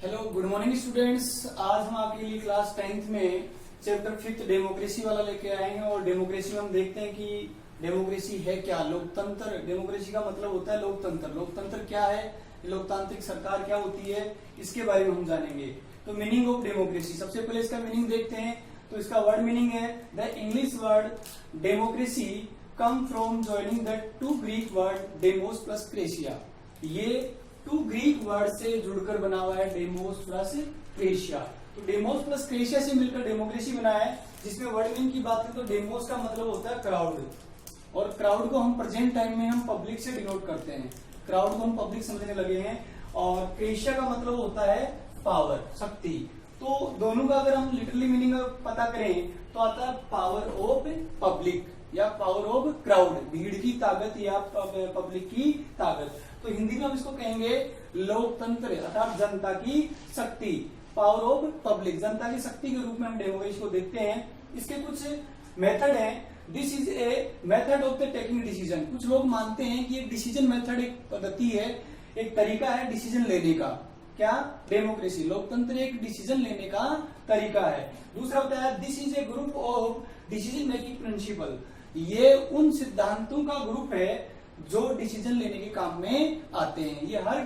Hello good morning students. आज हम आपके लिए क्लास 10th में चैप्टर 5 डेमोक्रेसी वाला लेके आए हैं। और डेमोक्रेसी में हम देखते हैं कि डेमोक्रेसी है क्या। लोकतंत्र, डेमोक्रेसी का मतलब होता है लोकतंत्र। लोकतंत्र क्या है, लोकतांत्रिक सरकार क्या होती है, इसके बारे में हम जानेंगे। तो मीनिंग ऑफ डेमोक्रेसी, सबसे पहले इसका मीनिंग देखते हैं। तो इसका वर्ड मीनिंग है the English word democracy come from joining the two Greek word demos plus kratia. ये टू ग्रीक वर्ड से जुड़कर बना हुआ है, डेमोस प्लस क्रेशिया। तो डेमोस प्लस क्रेशिया से मिलकर डेमोक्रेसी बना है। जिसमें वर्ड मीनिंग की बात करें तो डेमोस का मतलब होता है क्राउड, और क्राउड को हम प्रेजेंट टाइम में हम पब्लिक से डिनोट करते हैं। क्राउड को हम पब्लिक समझने लगे हैं। और क्रेशिया का मतलब होता है पावर, शक्ति। तो दोनों का अगर हम लिटरली मीनिंग पता करें तो आता है पावर ऑफ पब्लिक या पावर ऑफ क्राउड, भीड़ की ताकत या पब्लिक की ताकत। तो हिंदी में हम इसको कहेंगे लोकतंत्र अर्थात जनता की शक्ति, पावर ऑफ पब्लिक, जनता की शक्ति के रूप में हम डेमोक्रेसी को देखते हैं। इसके कुछ मेथड हैं। This is a method of the taking decision. कुछ लोग मानते हैं कि एक डिसीजन मेथड एक पद्धति है, एक तरीका है डिसीजन लेने का। क्या? डेमोक्रेसी, लोकतंत्र एक डिसीजन लेने का तरीका है। दूसरा होता है this is a group of decision making principle. ये उन सिद्धांतों का ग्रुप है जो डिसीजन लेने के काम में आते हैं। ये हर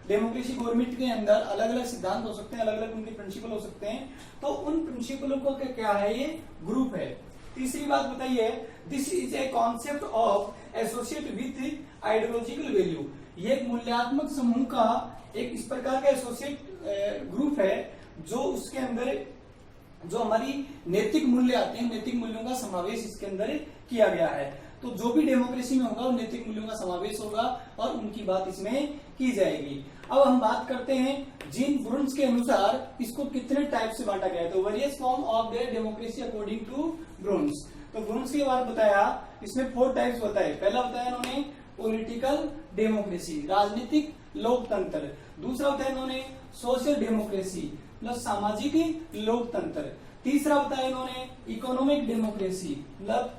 डेमोक्रेसी गवर्नमेंट के अंदर अलग अलग सिद्धांत हो सकते हैं, अलग अलग उनके प्रिंसिपल हो सकते हैं। तो उन प्रिंसिपलों को क्या है, ये ग्रुप है। तीसरी बात बताइए, this is a concept of associate with ideological value. ये एक मूल्यात्मक समूह का एक इस प्रकार का एसोसिएट ग्रुप है जो उसके अंदर जो हमारी नैतिक मूल्य आते हैं, नैतिक मूल्यों का समावेश इसके अंदर किया गया है। तो जो भी डेमोक्रेसी में होगा वो नैतिक मूल्यों का समावेश होगा और उनकी बात इसमें की जाएगी। अब हम बात करते हैं जीन ब्रुन्स के अनुसार इसको कितने टाइप से बांटा गया है। तो various form of the democracy according to Bruns. तो ब्रुन्स के बारे में बताया, इसमें 4 टाइप्स बताए। पहला बताया इन्होंने पॉलिटिकल डेमोक्रेसी, राजनीतिक लोकतंत्र। दूसरा बताया इन्होंने सोशल डेमोक्रेसी मतलब सामाजिक लोकतंत्र। तीसरा बताया इन्होंने इकोनॉमिक डेमोक्रेसी मतलब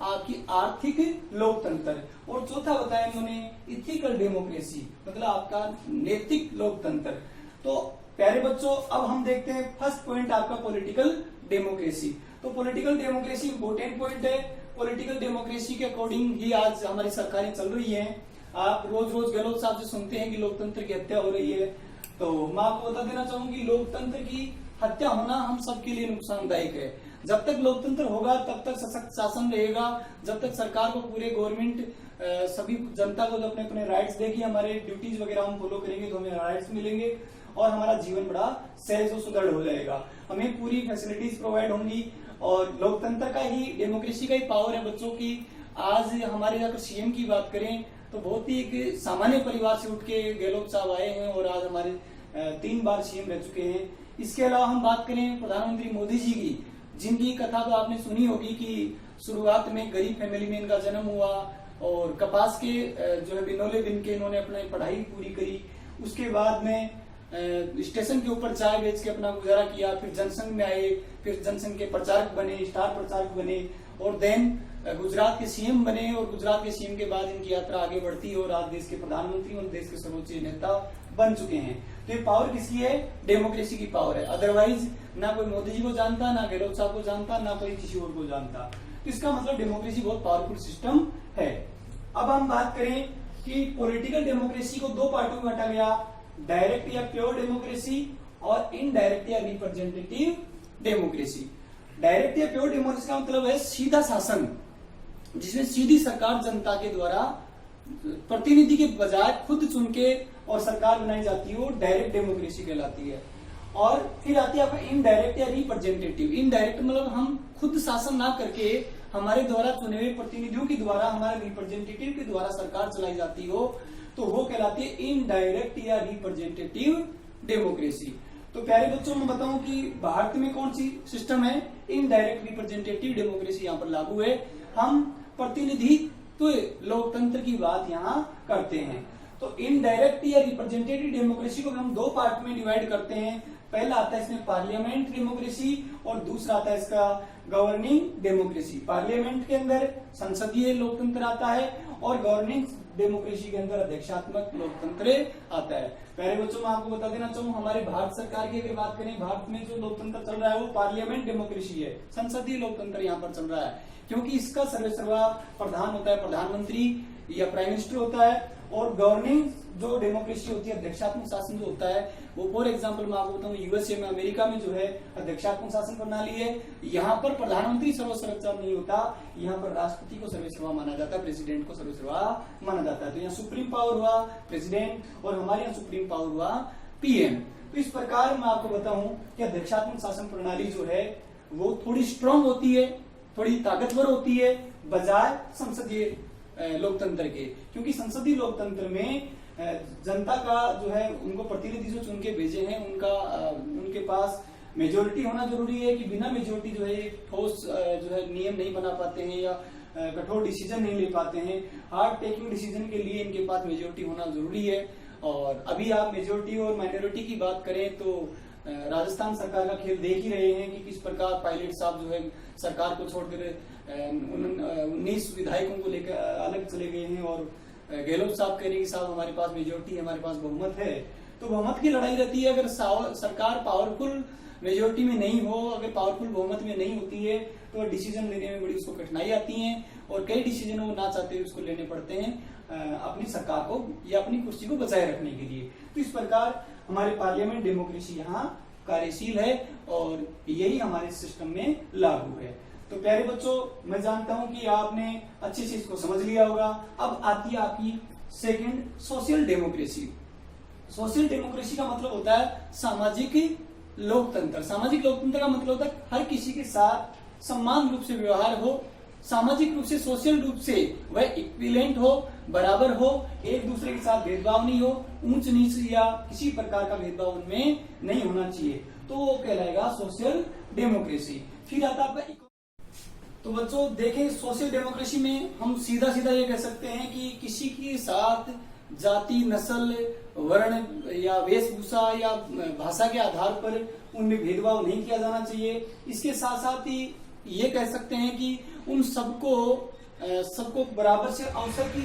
आपकी आर्थिक लोकतंत्र। और चौथा बताया इन्होंने इथिकल डेमोक्रेसी मतलब आपका नैतिक लोकतंत्र। तो प्यारे बच्चों, अब हम देखते हैं फर्स्ट पॉइंट आपका पॉलिटिकल डेमोक्रेसी। तो पॉलिटिकल डेमोक्रेसी इंपोर्टेंट पॉइंट है। पॉलिटिकल डेमोक्रेसी के अकॉर्डिंग ही आज हमारी सरकारें चल रही है। आप रोज रोज गहलोत साहब से सुनते हैं कि लोकतंत्र की हत्या हो रही है। तो मैं आपको बता देना चाहूंगी, लोकतंत्र की हत्या होना हम सबके लिए नुकसानदायक है। जब तक लोकतंत्र होगा तब तक सशक्त शासन रहेगा। जब तक सरकार को पूरे गवर्नमेंट सभी जनता को अपने अपने राइट्स देगी, हमारे ड्यूटीज वगैरह हम फॉलो करेंगे तो हमें राइट्स मिलेंगे और हमारा जीवन बड़ा सहज और सुदृढ़ हो जाएगा। हमें पूरी फैसिलिटीज प्रोवाइड होंगी। और लोकतंत्र का ही, डेमोक्रेसी का ही पावर है बच्चों की। आज हमारे अगर सीएम की बात करें तो बहुत ही एक सामान्य परिवार से उठ के गहलोत साहब आए हैं और आज हमारे 3 बार सीएम रह चुके हैं। इसके अलावा हम बात करें प्रधानमंत्री मोदी जी की, जिनकी कथा तो आपने सुनी होगी कि शुरुआत में गरीब फैमिली में इनका जन्म हुआ और कपास के जो है बिनोले बिन के इन्होंने अपनी पढ़ाई पूरी करी। उसके बाद में स्टेशन के ऊपर चाय बेच के अपना गुजारा किया। फिर जनसंघ में आए, फिर जनसंघ के प्रचारक बने, स्टार प्रचारक बने और देन गुजरात के सीएम बने। और गुजरात के सीएम के बाद इनकी यात्रा आगे बढ़ती है और आज देश के प्रधानमंत्री और देश के सर्वोच्च नेता बन चुके हैं। तो ये पावर किसकी है? डेमोक्रेसी की पावर है। अदरवाइज ना कोई मोदी जी को जानता, ना गहलोत साहब को जानता, ना कोई किसी और को जानता। तो इसका मतलब डेमोक्रेसी बहुत पावरफुल सिस्टम है। अब हम बात करें कि पॉलिटिकल डेमोक्रेसी को 2 पार्टों में बांटा गया, डायरेक्ट या प्योर डेमोक्रेसी और इनडायरेक्ट या रिप्रेजेंटेटिव डेमोक्रेसी। डायरेक्ट या प्योर डेमोक्रेसी का मतलब है सीधा शासन, जिसमें सीधी सरकार जनता के द्वारा प्रतिनिधि के बजाय खुद चुन के और सरकार बनाई जाती है, वो डायरेक्ट डेमोक्रेसी कहलाती है। और फिर आती है आपका इनडायरेक्ट या रिप्रेजेंटेटिव। इनडायरेक्ट मतलब हम खुद शासन ना करके हमारे द्वारा चुने हुए प्रतिनिधियों के द्वारा, हमारे रिप्रेजेंटेटिव के द्वारा सरकार चलाई जाती हो, तो वो कहलाती है इनडायरेक्ट या रिप्रेजेंटेटिव डेमोक्रेसी। तो प्यारे बच्चों, मैं बताऊं कि भारत में कौन सी सिस्टम है? इनडायरेक्ट रिप्रेजेंटेटिव डेमोक्रेसी यहाँ पर लागू है। हम प्रतिनिधित्व तो लोकतंत्र की बात यहाँ करते हैं। तो इनडायरेक्ट या रिप्रेजेंटेटिव डेमोक्रेसी को हम 2 पार्ट में डिवाइड करते हैं। पहला आता है इसमें पार्लियामेंट डेमोक्रेसी और दूसरा आता है इसका गवर्निंग डेमोक्रेसी। पार्लियामेंट के अंदर संसदीय लोकतंत्र आता है और गवर्निंग डेमोक्रेसी के अंदर अध्यक्षात्मक लोकतंत्र आता है। प्यारे बच्चों, मैं आपको बता देना चाहूँ, हमारे भारत सरकार की अगर बात करें, भारत में जो लोकतंत्र चल रहा है वो पार्लियामेंट डेमोक्रेसी है, संसदीय लोकतंत्र यहाँ पर चल रहा है, क्योंकि इसका सर्वेसर्वा प्रधान होता है, प्रधानमंत्री या प्राइम मिनिस्टर होता है, और गवर्निंग जो डेमोक्रेसी होती है, अध्यक्षात्मक शासन जो होता है वो, फॉर एग्जांपल मैं आपको बताऊं, यूएसए में, अमेरिका में जो है अध्यक्षात्मक शासन प्रणाली है। यहाँ पर प्रधानमंत्री सर्वसर्वोच्च नहीं होता, यहाँ पर राष्ट्रपति को सर्वसर्वा माना जाता है, प्रेसिडेंट को सर्वसर्वा माना जाता है। तो यहाँ सुप्रीम पावर हुआ प्रेसिडेंट, और हमारे यहाँ सुप्रीम पावर हुआ पीएम। तो इस प्रकार मैं आपको बताऊं कि अध्यक्षात्मक शासन प्रणाली जो है वो थोड़ी स्ट्रांग होती है, थोड़ी ताकतवर होती है बजाय संसदीय लोकतंत्र के, क्योंकि संसदीय लोकतंत्र में जनता का जो है, उनको प्रतिनिधि जो चुन के भेजे हैं, उनके पास मेजोरिटी होना जरूरी है, कि बिना मेजोरिटी जो है ठोस जो है नियम नहीं बना पाते हैं या कठोर डिसीजन नहीं ले पाते हैं। हार्ड टेकिंग डिसीजन के लिए इनके पास मेजोरिटी होना जरूरी है। और अभी आप मेजोरिटी और माइनॉरिटी की बात करें तो राजस्थान सरकार का खेल देख ही रहे हैं कि किस प्रकार पायलट साहब जो है सरकार को छोड़कर 19 विधायकों को लेकर अलग चले गए हैं, और गहलोत साहब कह रहे हैं कि साहब हमारे पास मेजोरिटी है, हमारे पास बहुमत है। तो बहुमत की लड़ाई रहती है। अगर सरकार पावरफुल मेजोरिटी में नहीं हो, अगर पावरफुल बहुमत में नहीं होती है, तो डिसीजन लेने में बड़ी उसको कठिनाई आती है, और कई डिसीजन वो ना चाहते हुए उसको लेने पड़ते हैं अपनी सरकार को या अपनी कुर्सी को बचाए रखने के लिए। तो इस प्रकार हमारे पार्लियामेंट डेमोक्रेसी यहाँ कार्यशील है, और यही हमारे सिस्टम में लागू है। तो प्यारे बच्चों, मैं जानता हूं कि आपने अच्छे से इसको समझ लिया होगा। अब आती है आपकी second, social democracy. Social democracy का मतलब होता है सामाजिक लोकतंत्र। सामाजिक लोकतंत्र का मतलब होता है हर किसी के साथ समान रूप से व्यवहार हो, सामाजिक रूप से, सोशल रूप से वह इक्विवेलेंट हो, बराबर हो, एक दूसरे के साथ भेदभाव नहीं हो, ऊंच नीच या किसी प्रकार का भेदभाव उनमें नहीं होना चाहिए, तो वो कहलाएगा सोशल डेमोक्रेसी। फिर आता है तो बच्चों देखें, सोशल डेमोक्रेसी में हम सीधा सीधा ये कह सकते हैं कि किसी के साथ जाति, नस्ल, वर्ण या वेशभूषा या भाषा के आधार पर उनमें भेदभाव नहीं किया जाना चाहिए। इसके साथ साथ ही ये कह सकते हैं कि उन सबको बराबर से अवसर की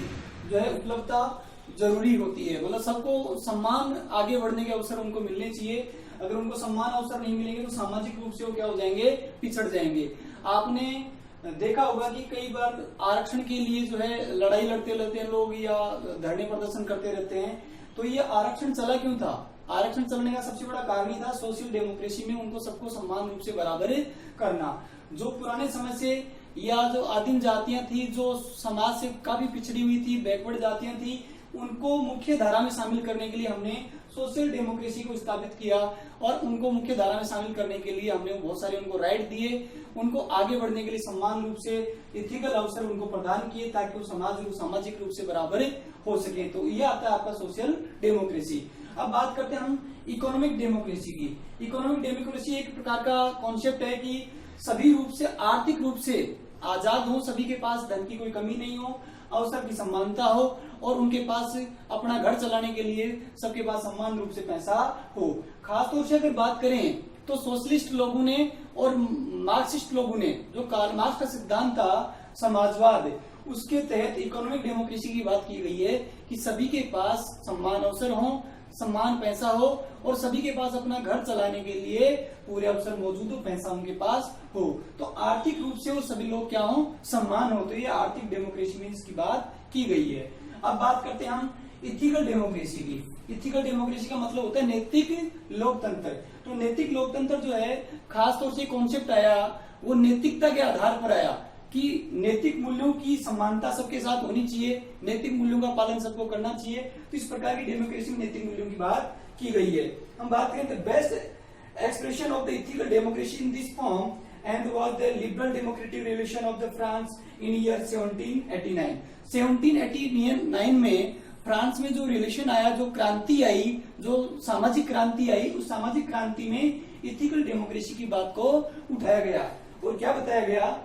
जो है उपलब्धता जरूरी होती है, मतलब सबको सम्मान, आगे बढ़ने के अवसर उनको मिलने चाहिए। अगर उनको सम्मान अवसर नहीं मिलेंगे तो सामाजिक रूप से वो क्या हो जाएंगे, पिछड़ जाएंगे। आपने देखा होगा कि कई बार आरक्षण के लिए जो है लड़ाई लड़ते रहते लोग या धरने प्रदर्शन करते रहते हैं। तो ये आरक्षण चला क्यों था? आरक्षण चलने का सबसे बड़ा कारण ही था सोशल डेमोक्रेसी में उनको सबको समान रूप से बराबर करना। जो पुराने समय से या जो आदिम जातियां थी, जो समाज से काफी पिछड़ी हुई थी, बैकवर्ड जातियां थी, उनको मुख्य धारा में शामिल करने के लिए हमने सोशल डेमोक्रेसी को स्थापित किया, और उनको मुख्य धारा में शामिल करने के लिए हमने बहुत सारे उनको राइट दिए, उनको आगे बढ़ने के लिए समान रूप से इथिकल अवसर उनको प्रदान किए, ताकि वो सामाजिक रूप से बराबर हो सके। तो ये आता है आपका सोशल डेमोक्रेसी। अब बात करते हैं हम इकोनॉमिक डेमोक्रेसी की। इकोनॉमिक डेमोक्रेसी एक प्रकार का कॉन्सेप्ट है कि सभी रूप से, आर्थिक रूप से आजाद हो, सभी के पास धन की कोई कमी नहीं हो, अवसर की समानता हो, और उनके पास अपना घर चलाने के लिए सबके पास समान रूप से पैसा हो। खासतौर से अगर बात करें तो सोशलिस्ट लोगों ने और मार्क्सिस्ट लोगों ने, जो कार्ल मार्क्स का सिद्धांत था समाजवाद, उसके तहत इकोनॉमिक डेमोक्रेसी की बात की गई है कि सभी के पास समान अवसर हो, समान पैसा हो, और सभी के पास अपना घर चलाने के लिए पूरे अवसर मौजूद हो, पैसा उनके पास हो। तो आर्थिक रूप से वो सभी लोग क्या हो, समान हो। तो ये आर्थिक डेमोक्रेसी में इसकी बात की गई है। अब बात करते हैं हम इथिकल डेमोक्रेसी की। इथिकल डेमोक्रेसी का मतलब होता है नैतिक लोकतंत्र। तो नैतिक लोकतंत्र जो है, खास तौर से कॉन्सेप्ट आया वो नैतिकता के आधार पर आया कि नैतिक मूल्यों की समानता सबके साथ होनी चाहिए, नैतिक मूल्यों का पालन सबको करना चाहिए। तो इस प्रकार की डेमोक्रेसी में नैतिक मूल्यों की बात की गई है। हम बात करें तो best expression of the ethical democracy in this form and was the liberal democratic revolution of the France in year 1789। 1789 में फ्रांस में जो रिवॉल्यूशन आया, जो क्रांति आई, जो सामाजिक क्रांति आई, उस सामाजिक क्रांति में इथिकल डेमोक्रेसी की बात को उठाया गया। और क्या बताया गया?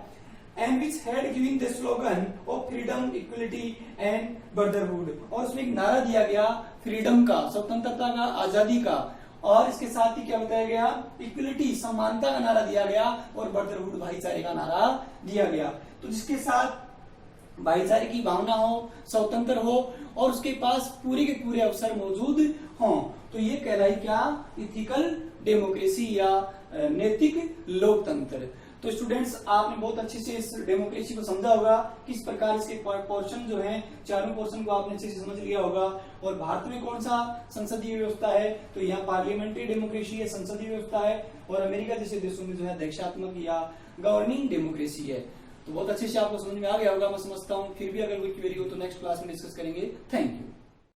and which had given the slogan of freedom, equality and brotherhood। और उसमें एक नारा दिया गया फ्रीडम का, स्वतंत्रता का, आजादी का, और इसके साथ ही क्या बताया गया? इक्वलिटी, समानता का नारा दिया गया, और ब्रदरहुड, भाईचारे का नारा दिया गया। तो जिसके साथ भाईचारे की भावना हो, स्वतंत्र हो, और उसके पास पूरे के पूरे अवसर मौजूद हों, तो ये कहलाई क्या, इथिकल डेमोक्रेसी या नैतिक लोकतंत्र। तो स्टूडेंट्स आपने बहुत अच्छे से इस डेमोक्रेसी को समझा होगा, किस प्रकार इसके पोर्शन जो हैं, चारों पोर्शन को आपने अच्छे से समझ लिया होगा। और भारत में कौन सा संसदीय व्यवस्था है, तो यहाँ पार्लियामेंट्री डेमोक्रेसी है, संसदीय व्यवस्था है। और अमेरिका जैसे देशों में जो है अध्यक्षात्मक या गवर्निंग डेमोक्रेसी है। तो बहुत अच्छे से आपको समझ में आ गया होगा मैं समझता हूँ। फिर भी अगर कोई क्वेरी हो तो नेक्स्ट क्लास में डिस्कस करेंगे। Thank you.